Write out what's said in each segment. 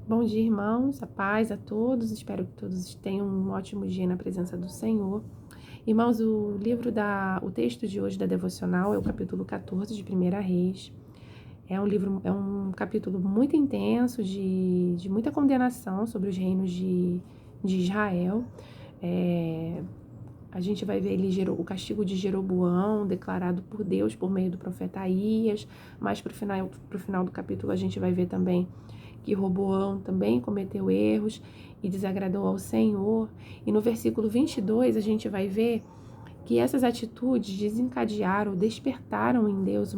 Bom dia, irmãos, a paz a todos, espero que todos tenham um ótimo dia na presença do Senhor. Irmãos, o texto de hoje da devocional é o capítulo 14 de 1 Reis. É um capítulo muito intenso, de muita condenação sobre os reinos de Israel. A gente vai ver ali o castigo de Jeroboão, declarado por Deus por meio do profeta Aías, mas pro final do capítulo a gente vai ver também que Roboão também cometeu erros e desagradou ao Senhor. E no versículo 22 a gente vai ver que essas atitudes desencadearam, despertaram em Deus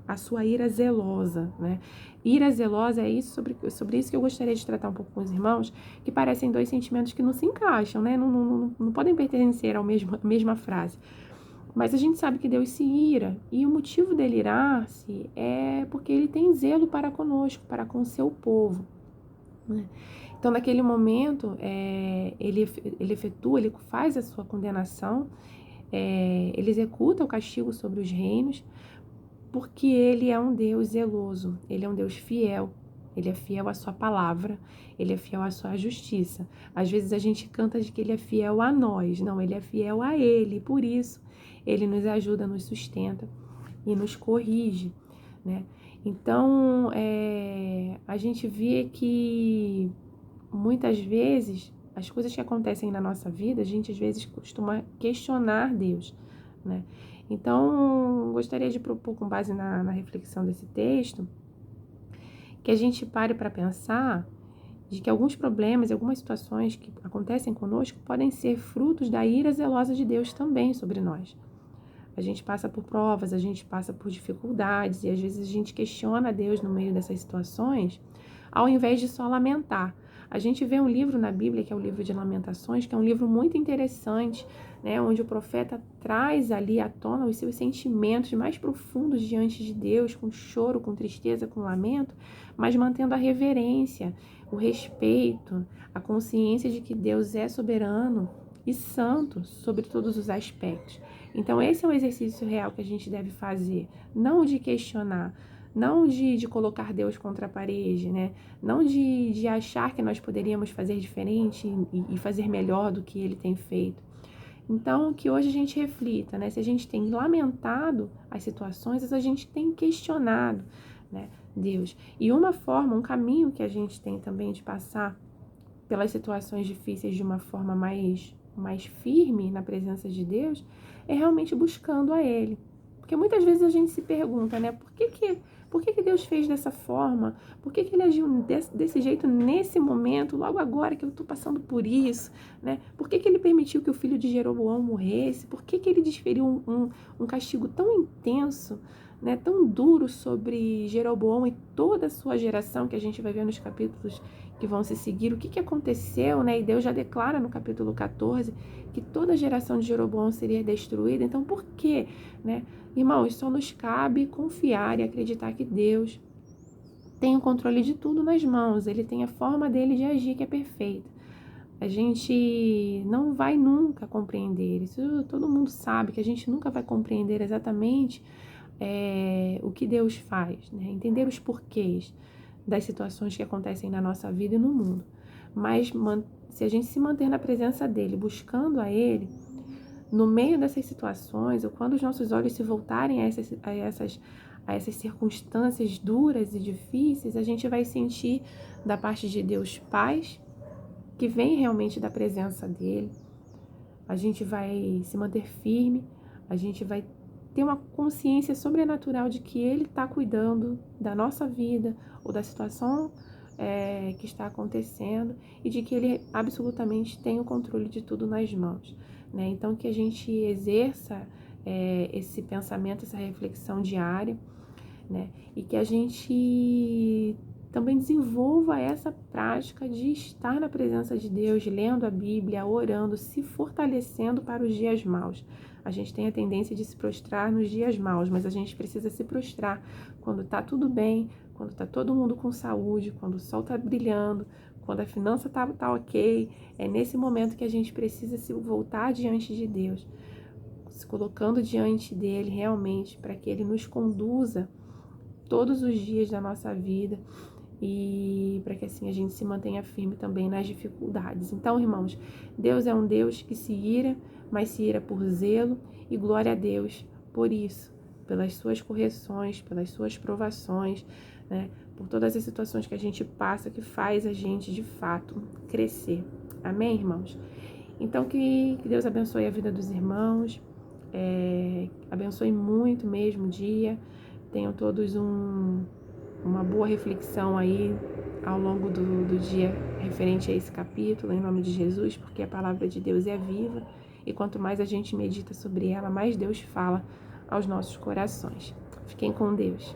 a sua ira zelosa, né? Ira zelosa é isso, sobre isso que eu gostaria de tratar um pouco com os irmãos, que parecem dois sentimentos que não se encaixam, né? Não podem pertencer à mesma frase. Mas a gente sabe que Deus se ira, e o motivo dele irar-se é porque ele tem zelo para conosco, para com o seu povo, né? Então, naquele momento, ele faz a sua condenação, ele executa o castigo sobre os reinos, porque ele é um Deus zeloso, ele é um Deus fiel. Ele é fiel à sua palavra, ele é fiel à sua justiça. Às vezes a gente canta de que ele é fiel a nós, não, ele é fiel a ele, por isso ele nos ajuda, nos sustenta e nos corrige, né? Então, a gente vê que muitas vezes as coisas que acontecem na nossa vida, a gente às vezes costuma questionar Deus, né? Então, gostaria de propor, com base na reflexão desse texto, que a gente pare para pensar de que alguns problemas e algumas situações que acontecem conosco podem ser frutos da ira zelosa de Deus também sobre nós. A gente passa por provas, a gente passa por dificuldades e às vezes a gente questiona Deus no meio dessas situações, ao invés de só lamentar. A gente vê um livro na Bíblia, que é o livro de Lamentações, que é um livro muito interessante, né, onde o profeta traz ali à tona os seus sentimentos mais profundos diante de Deus, com choro, com tristeza, com lamento, mas mantendo a reverência, o respeito, a consciência de que Deus é soberano e santo sobre todos os aspectos. Então, esse é o exercício real que a gente deve fazer, não de questionar, não de colocar Deus contra a parede, né? Não de achar que nós poderíamos fazer diferente e fazer melhor do que Ele tem feito. Então, que hoje a gente reflita, né? Se a gente tem lamentado as situações, a gente tem questionado, né, Deus. E uma forma, um caminho que a gente tem também de passar pelas situações difíceis de uma forma mais firme na presença de Deus, é realmente buscando a Ele. Porque muitas vezes a gente se pergunta, né, por que Deus fez dessa forma? Por que Ele agiu desse jeito nesse momento, logo agora que eu estou passando por isso, né? Por que Ele permitiu que o filho de Jeroboão morresse? Por que Ele desferiu um castigo tão intenso, né, tão duro sobre Jeroboão e toda a sua geração, que a gente vai ver nos capítulos que vão se seguir, o que aconteceu, né? E Deus já declara no capítulo 14 que toda a geração de Jeroboão seria destruída. Então, por quê, né? Irmãos, só nos cabe confiar e acreditar que Deus tem o controle de tudo nas mãos. Ele tem a forma dele de agir que é perfeita. A gente não vai nunca compreender, isso todo mundo sabe, que a gente nunca vai compreender exatamente o que Deus faz, né? Entender os porquês das situações que acontecem na nossa vida e no mundo. Mas se a gente se manter na presença dele, buscando a ele, no meio dessas situações, ou quando os nossos olhos se voltarem a essas circunstâncias duras e difíceis, a gente vai sentir da parte de Deus paz, que vem realmente da presença dele. A gente vai se manter firme, a gente vai ter uma consciência sobrenatural de que ele está cuidando da nossa vida ou da situação que está acontecendo e de que ele absolutamente tem o controle de tudo nas mãos, né? Então, que a gente exerça esse pensamento, essa reflexão diária, né? E que a gente também desenvolva essa prática de estar na presença de Deus, lendo a Bíblia, orando, se fortalecendo para os dias maus. A gente tem a tendência de se prostrar nos dias maus, mas a gente precisa se prostrar quando está tudo bem, quando está todo mundo com saúde, quando o sol está brilhando, quando a finança tá ok. É nesse momento que a gente precisa se voltar diante de Deus, se colocando diante dele realmente, para que ele nos conduza todos os dias da nossa vida e para que assim a gente se mantenha firme também nas dificuldades. Então, irmãos, Deus é um Deus que se ira, mas se ira por zelo, e glória a Deus por isso, pelas suas correções, pelas suas provações, né? Por todas as situações que a gente passa, que faz a gente, de fato, crescer. Amém, irmãos? Então, que Deus abençoe a vida dos irmãos, abençoe muito mesmo o dia, tenham todos uma boa reflexão aí ao longo do dia referente a esse capítulo, em nome de Jesus, porque a palavra de Deus é viva e quanto mais a gente medita sobre ela, mais Deus fala aos nossos corações. Fiquem com Deus.